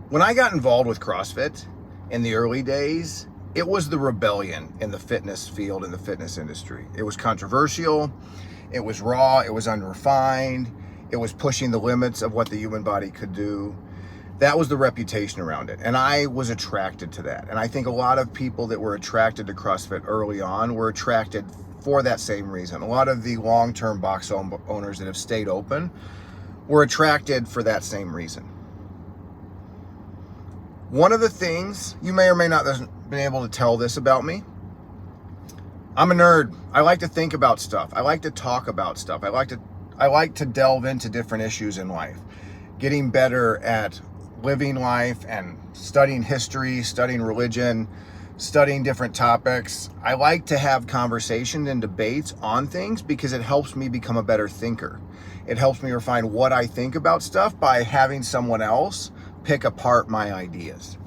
When I got involved with CrossFit in the early days, it was the rebellion in the fitness field, in the fitness industry. It was controversial, it was raw, it was unrefined, it was pushing the limits of what the human body could do. That was the reputation around it. And I was attracted to that. And I think a lot of people that were attracted to CrossFit early on were attracted for that same reason. A lot of the long-term box owners that have stayed open were attracted for that same reason. One of the things, you may or may not have been able to tell this about me, I'm a nerd. I like to think about stuff. I like to talk about stuff. I like to delve into different issues in life. Getting better at living life and studying history, studying religion, studying different topics. I like to have conversations and debates on things because it helps me become a better thinker. It helps me refine what I think about stuff by having someone else pick apart my ideas.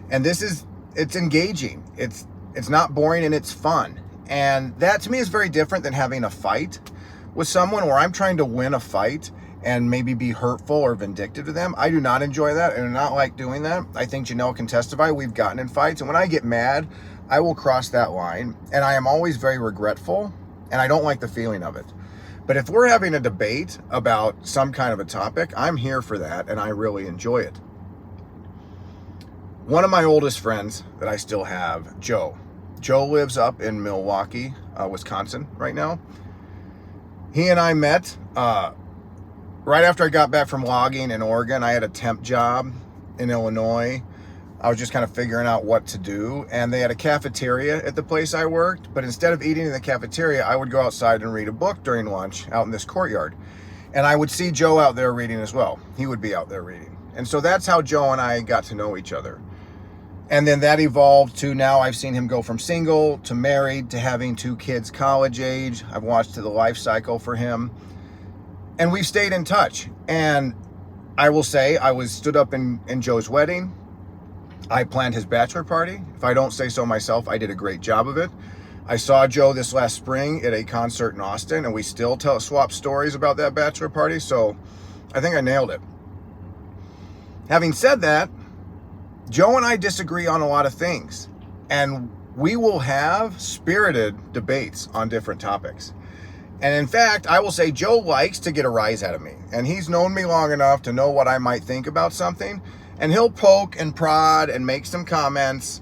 And it's engaging. It's not boring and it's fun. And that to me is very different than having a fight with someone where I'm trying to win a fight and maybe be hurtful or vindictive to them. I do not enjoy that and I do not like doing that. I think Janelle can testify. We've gotten in fights, and when I get mad, I will cross that line, and I am always very regretful, and I don't like the feeling of it. But if we're having a debate about some kind of a topic, I'm here for that, and I really enjoy it. One of my oldest friends that I still have, Joe. Joe lives up in Milwaukee, Wisconsin right now. He and I met right after I got back from logging in Oregon. I had a temp job in Illinois. I was just kind of figuring out what to do, and they had a cafeteria at the place I worked, but instead of eating in the cafeteria, I would go outside and read a book during lunch out in this courtyard. And I would see Joe out there reading as well. He would be out there reading. And so that's how Joe and I got to know each other. And then that evolved to now I've seen him go from single to married to having 2 kids college age. I've watched the life cycle for him. And we've stayed in touch. And I will say I stood up in Joe's wedding. I planned his bachelor party. If I don't say so myself, I did a great job of it. I saw Joe this last spring at a concert in Austin, and we still swap stories about that bachelor party. So I think I nailed it. Having said that, Joe and I disagree on a lot of things, and we will have spirited debates on different topics. And in fact, I will say Joe likes to get a rise out of me, and he's known me long enough to know what I might think about something, and he'll poke and prod and make some comments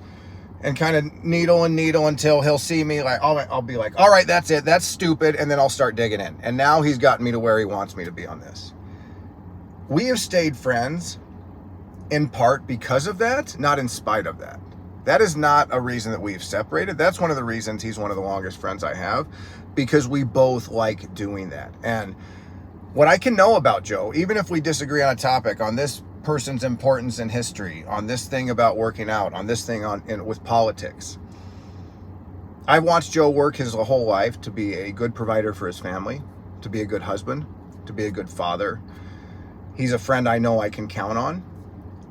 and kind of needle until he'll see me like, I'll be like, all right, that's it, that's stupid, and then I'll start digging in. And now he's gotten me to where he wants me to be on this. We have stayed friends in part because of that, not in spite of that. That is not a reason that we've separated. That's one of the reasons he's one of the longest friends I have, because we both like doing that. And what I can know about Joe, even if we disagree on a topic, on this person's importance in history, on this thing about working out, on this thing with politics, I've watched Joe work his whole life to be a good provider for his family, to be a good husband, to be a good father. He's a friend I know I can count on.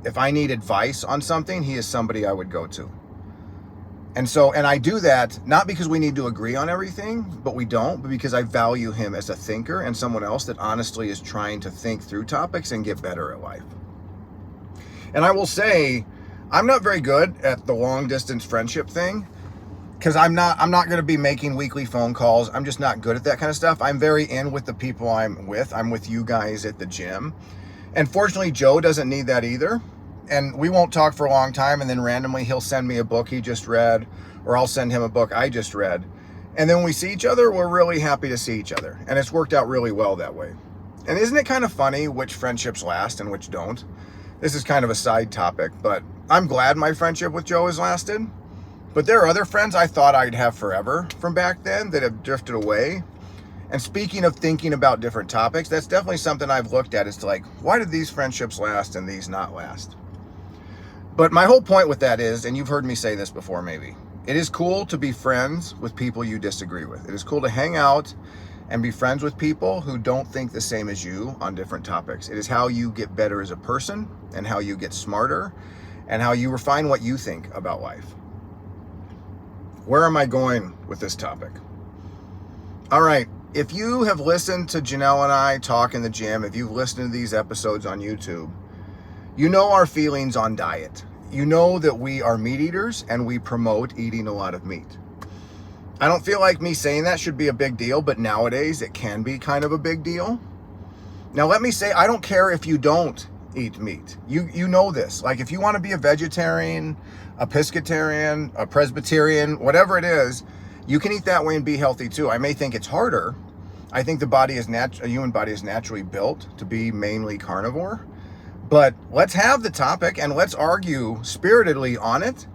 If I need advice on something, he is somebody I would go to. And I do that not because we need to agree on everything, but we don't, but because I value him as a thinker and someone else that honestly is trying to think through topics and get better at life. And I will say, I'm not very good at the long distance friendship thing, because I'm not going to be making weekly phone calls. I'm just not good at that kind of stuff. I'm very in with the people I'm with. I'm with you guys at the gym. And fortunately, Joe doesn't need that either. And we won't talk for a long time, and then randomly he'll send me a book he just read, or I'll send him a book I just read. And then when we see each other, we're really happy to see each other. And it's worked out really well that way. And isn't it kind of funny which friendships last and which don't? This is kind of a side topic, but I'm glad my friendship with Joe has lasted. But there are other friends I thought I'd have forever from back then that have drifted away. And speaking of thinking about different topics, that's definitely something I've looked at, is to like, why did these friendships last and these not last? But my whole point with that is, and you've heard me say this before maybe, it is cool to be friends with people you disagree with. It is cool to hang out and be friends with people who don't think the same as you on different topics. It is how you get better as a person, and how you get smarter, and how you refine what you think about life. Where am I going with this topic? All right. If you have listened to Janelle and I talk in the gym, if you've listened to these episodes on YouTube, You know our feelings on diet. You know that we are meat eaters and we promote eating a lot of meat. I don't feel like me saying that should be a big deal, but nowadays it can be kind of a big deal. Now let me say, I don't care if you don't eat meat. You know this. Like if you want to be a vegetarian, a pescatarian, a Presbyterian, whatever it is, you can eat that way and be healthy too. I may think it's harder. I think a human body is naturally built to be mainly carnivore. But let's have the topic and let's argue spiritedly on it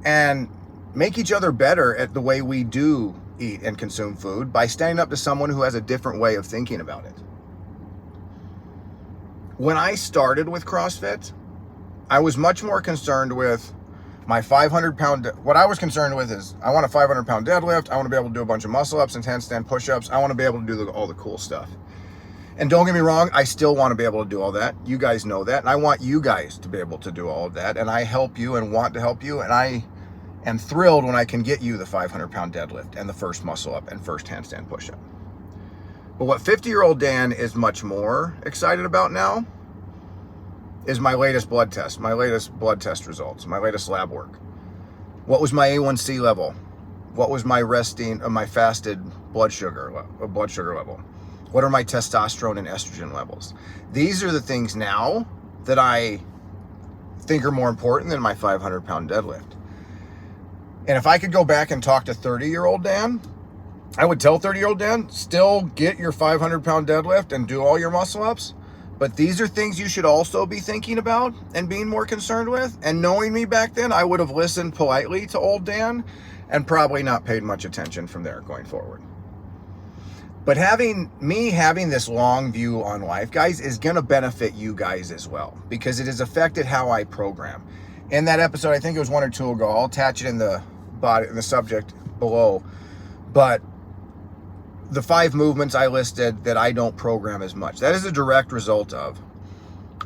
and make each other better at the way we do eat and consume food by standing up to someone who has a different way of thinking about it. When I started with CrossFit, I was much more concerned with my 500-pound, what I was concerned with is I want a 500-pound deadlift. I want to be able to do a bunch of muscle ups and handstand push-ups. I want to be able to do all the cool stuff. And don't get me wrong, I still want to be able to do all that. You guys know that. And I want you guys to be able to do all of that. And I help you and want to help you. And I am thrilled when I can get you the 500-pound deadlift and the first muscle up and first handstand push-up. But what 50-year-old Dan is much more excited about now is my latest blood test results, my latest lab work. What was my A1C level? What was my my fasted blood sugar level? What are my testosterone and estrogen levels? These are the things now that I think are more important than my 500-pound deadlift. And if I could go back and talk to 30-year-old Dan, I would tell 30-year-old Dan, still get your 500-pound deadlift and do all your muscle ups. But these are things you should also be thinking about and being more concerned with. And knowing me back then, I would have listened politely to old Dan and probably not paid much attention from there going forward. But having this long view on life, guys, is going to benefit you guys as well because it has affected how I program. In that episode, I think it was 1 or 2 ago, I'll attach it in the subject below. But the 5 movements I listed that I don't program as much, that is a direct result of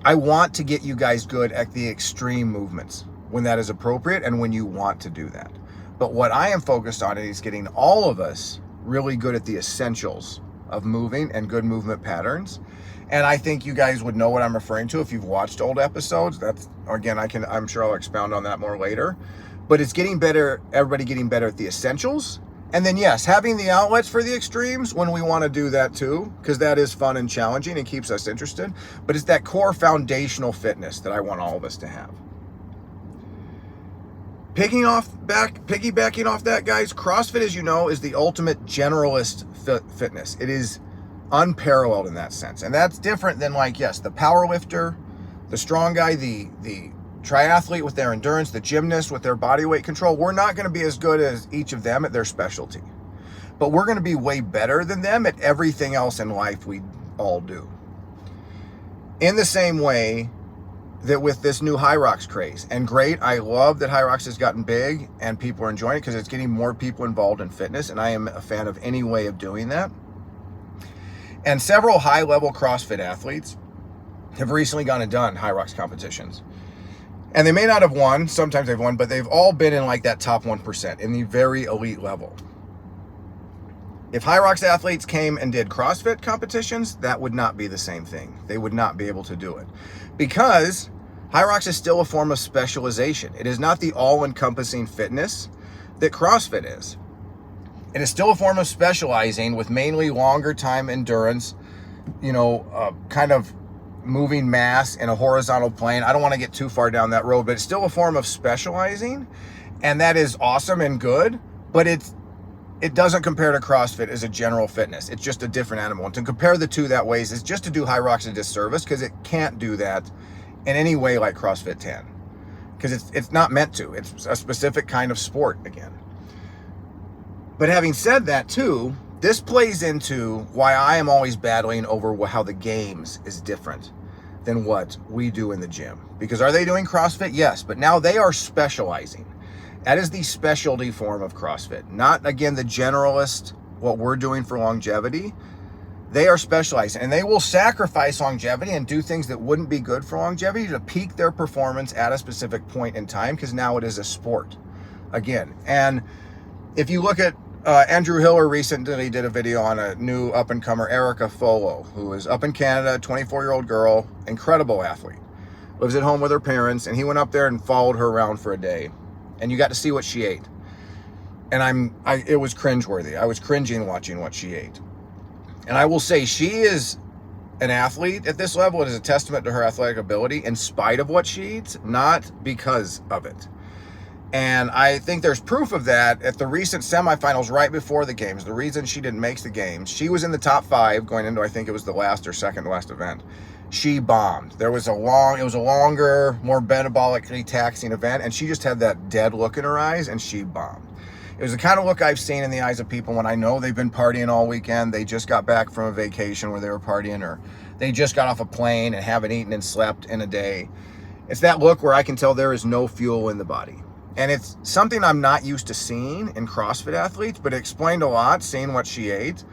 I want to get you guys good at the extreme movements when that is appropriate and when you want to do that. But what I am focused on is getting all of us really good at the essentials of moving and good movement patterns. And I think you guys would know what I'm referring to if you've watched old episodes. That's, again, I'm sure I'll expound on that more later. But it's getting better, everybody getting better at the essentials. And then, yes, having the outlets for the extremes when we want to do that too, because that is fun and challenging and keeps us interested. But it's that core foundational fitness that I want all of us to have. Piggybacking off that, guys, CrossFit, as you know, is the ultimate generalist fitness. It is unparalleled in that sense. And that's different than, like, yes, the power lifter, the strong guy, the triathlete with their endurance, the gymnast with their body weight control. We're not going to be as good as each of them at their specialty. But we're going to be way better than them at everything else in life we all do. In the same way that with this new Hyrox craze, and great, I love that Hyrox has gotten big and people are enjoying it because it's getting more people involved in fitness, and I am a fan of any way of doing that. And several high-level CrossFit athletes have recently gone and done Hyrox competitions. And they may not have won, sometimes they've won, but they've all been in like that top 1%, in the very elite level. If Hyrox athletes came and did CrossFit competitions, that would not be the same thing. They would not be able to do it. Because Hyrox is still a form of specialization. It is not the all-encompassing fitness that CrossFit is. It is still a form of specializing with mainly longer time endurance, kind of moving mass in a horizontal plane. I don't want to get too far down that road, but it's still a form of specializing, and that is awesome and good, but it doesn't compare to CrossFit as a general fitness. It's just a different animal. And to compare the two that ways is just to do Hyrox a disservice, because it can't do that in any way like CrossFit can. Because it's not meant to. It's a specific kind of sport again. But having said that too, this plays into why I am always battling over how the games is different than what we do in the gym. Because are they doing CrossFit? Yes, but now they are specializing. That is the specialty form of CrossFit. Not, again, the generalist, what we're doing for longevity. They are specializing, and they will sacrifice longevity and do things that wouldn't be good for longevity to peak their performance at a specific point in time, because now it is a sport again. And if you look at Andrew Hiller recently did a video on a new up-and-comer, Erica Folo, who is up in Canada, 24-year-old girl, incredible athlete. lives at home with her parents, and he went up there and followed her around for a day. And you got to see what she ate. And it was cringeworthy. I was cringing watching what she ate. And I will say, she is an athlete at this level. It is a testament to her athletic ability in spite of what she eats, not because of it. And I think there's proof of that at the recent semifinals right before the games. The reason she didn't make the games, she was in the top 5 going into, I think it was the last or second to last event. She bombed. It was a longer, more metabolically taxing event, and she just had that dead look in her eyes, and she bombed. It was the kind of look I've seen in the eyes of people when I know they've been partying all weekend. They just got back from a vacation where they were partying, or they just got off a plane and haven't eaten and slept in a day. It's that look where I can tell there is no fuel in the body. And it's something I'm not used to seeing in CrossFit athletes, but it explained a lot, seeing what she ate,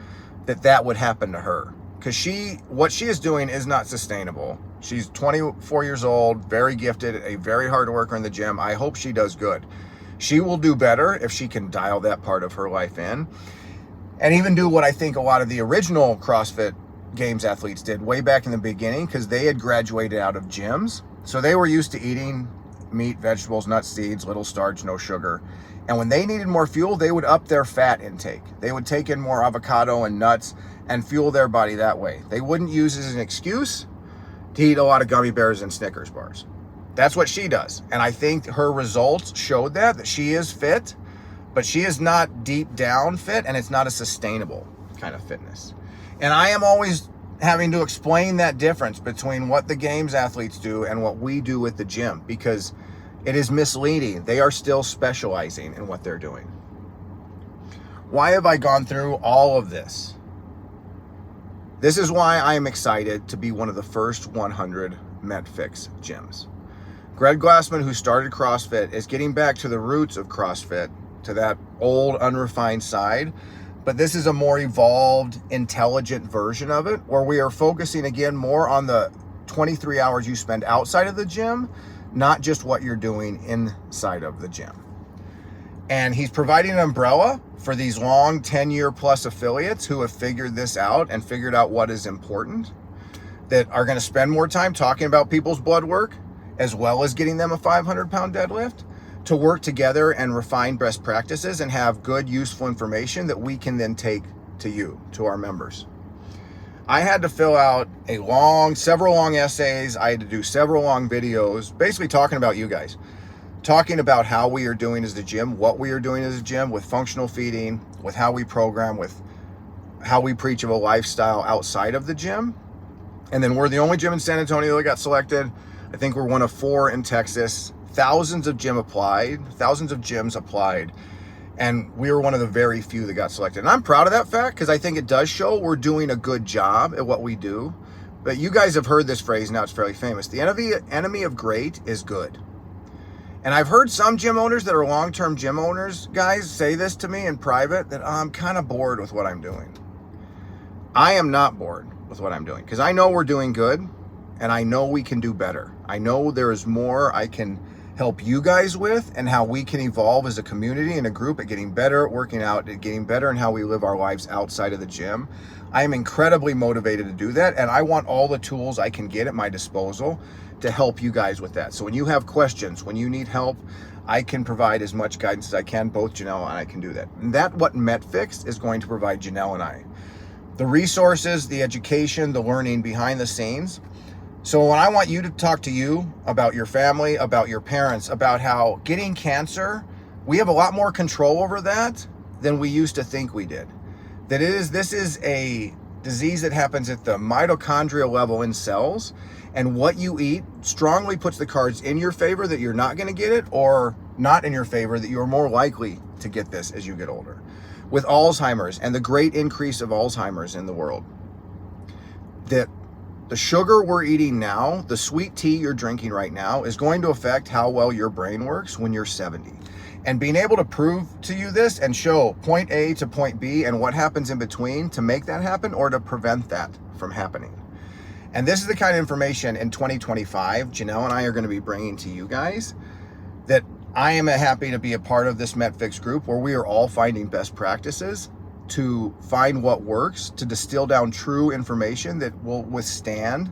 that would happen to her. Because what she is doing is not sustainable. She's 24 years old, very gifted, a very hard worker in the gym. I hope she does good. She will do better if she can dial that part of her life in. And even do what I think a lot of the original CrossFit Games athletes did way back in the beginning, because they had graduated out of gyms. So they were used to eating meat, vegetables, nuts, seeds, little starch, no sugar. And when they needed more fuel, they would up their fat intake. They would take in more avocado and nuts and fuel their body that way. They wouldn't use it as an excuse to eat a lot of gummy bears and Snickers bars. That's what she does. And I think her results showed that she is fit, but she is not deep down fit, and it's not a sustainable kind of fitness. And I am always having to explain that difference between what the games athletes do and what we do with the gym, because it is misleading. They are still specializing in what they're doing. Why have I gone through all of this? This is why I am excited to be one of the first 100 MetFix gyms. Greg Glassman, who started CrossFit, is getting back to the roots of CrossFit, to that old, unrefined side. But this is a more evolved, intelligent version of it, where we are focusing again more on the 23 hours you spend outside of the gym, not just what you're doing inside of the gym. And he's providing an umbrella for these long 10-year plus affiliates who have figured this out and figured out what is important, that are going to spend more time talking about people's blood work, as well as getting them a 500-pound deadlift, to work together and refine best practices and have good, useful information that we can then take to you, to our members. I had to fill out several long essays. I had to do several long videos, basically talking about you guys, talking about how we are doing as the gym, what we are doing as a gym with functional feeding, with how we program, with how we preach of a lifestyle outside of the gym. And then we're the only gym in San Antonio that got selected. I think we're one of 4 in Texas. Thousands of gyms applied, and we were one of the very few that got selected. And I'm proud of that fact, because I think it does show we're doing a good job at what we do. But you guys have heard this phrase, now it's fairly famous. The enemy of great is good. And I've heard some gym owners that are long-term gym owners, guys, say this to me in private, that I'm kind of bored with what I'm doing. I am not bored with what I'm doing, because I know we're doing good, and I know we can do better. I know there is more I can help you guys with, and how we can evolve as a community and a group at getting better at working out, at getting better in how we live our lives outside of the gym. I am incredibly motivated to do that, and I want all the tools I can get at my disposal to help you guys with that. So when you have questions, when you need help, I can provide as much guidance as I can. Both Janelle and I can do that. And that's what MetFix is going to provide Janelle and I. The resources, the education, the learning behind the scenes. So when I want you to talk to you about your family, about your parents, about how getting cancer, we have a lot more control over that than we used to think we did. This is a disease that happens at the mitochondrial level in cells, and what you eat strongly puts the cards in your favor that you're not going to get it, or not in your favor that you're more likely to get this as you get older. With Alzheimer's and the great increase of Alzheimer's in the world, that the sugar we're eating now, the sweet tea you're drinking right now, is going to affect how well your brain works when you're 70. And being able to prove to you this and show point A to point B and what happens in between to make that happen or to prevent that from happening. And this is the kind of information in 2025 Janelle and I are going to be bringing to you guys, that I am happy to be a part of this MetFix group, where we are all finding best practices to find what works, to distill down true information that will withstand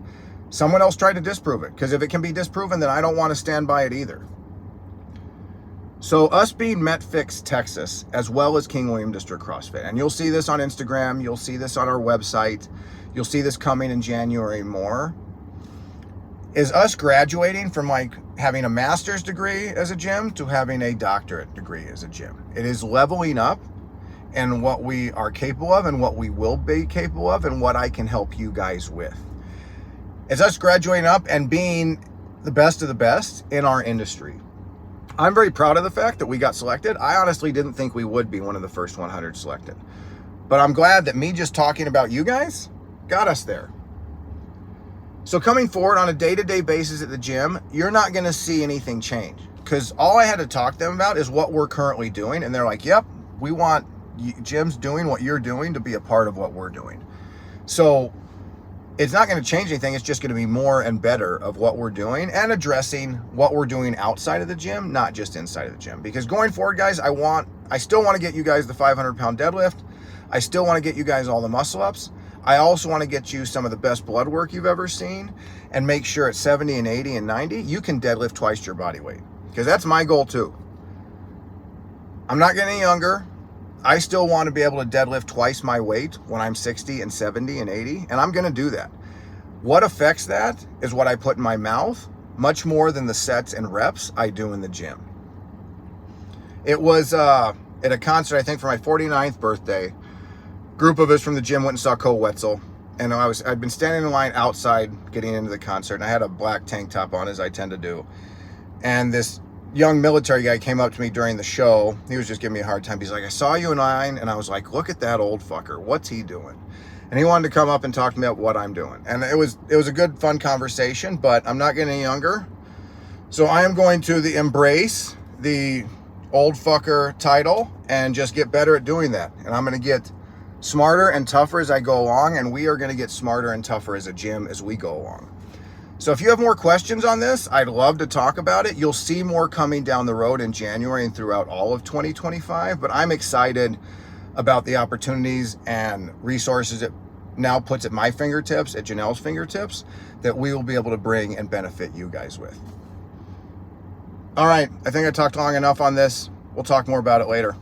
Someone else tried to disprove it, because if it can be disproven, then I don't want to stand by it either. So us being MetFix Texas, as well as King William District CrossFit, and you'll see this on Instagram, you'll see this on our website, you'll see this coming in January more, is us graduating from like having a master's degree as a gym to having a doctorate degree as a gym. It is leveling up in what we are capable of and what we will be capable of and what I can help you guys with. It's us graduating up and being the best of the best in our industry. I'm very proud of the fact that we got selected. I honestly didn't think we would be one of the first 100 selected. But I'm glad that me just talking about you guys got us there. So coming forward on a day-to-day basis at the gym, you're not going to see anything change. Because all I had to talk to them about is what we're currently doing. And they're like, yep, we want gyms doing what you're doing to be a part of what we're doing. So it's not going to change anything. It's just going to be more and better of what we're doing and addressing what we're doing outside of the gym, not just inside of the gym. Because going forward, guys, I still want to get you guys the 500-pound deadlift. I still want to get you guys all the muscle ups. I also want to get you some of the best blood work you've ever seen and make sure at 70 and 80 and 90, you can deadlift twice your body weight. Because that's my goal too. I'm not getting any younger. I still want to be able to deadlift twice my weight when I'm 60 and 70 and 80, and I'm going to do that. What affects that is what I put in my mouth, much more than the sets and reps I do in the gym. It was at a concert, I think, for my 49th birthday. Group of us from the gym went and saw Cole Wetzel, and I'd been standing in line outside getting into the concert, and I had a black tank top on, as I tend to do. And this young military guy came up to me during the show. He was just giving me a hard time. He's like, I saw you in line, and I was like, look at that old fucker. What's he doing? And he wanted to come up and talk to me about what I'm doing. And it was a good, fun conversation, but I'm not getting any younger. So I am going to embrace the old fucker title and just get better at doing that. And I'm going to get smarter and tougher as I go along, and we are going to get smarter and tougher as a gym as we go along. So if you have more questions on this, I'd love to talk about it. You'll see more coming down the road in January and throughout all of 2025, but I'm excited about the opportunities and resources it now puts at my fingertips, at Janelle's fingertips, that we will be able to bring and benefit you guys with. All right, I think I talked long enough on this. We'll talk more about it later.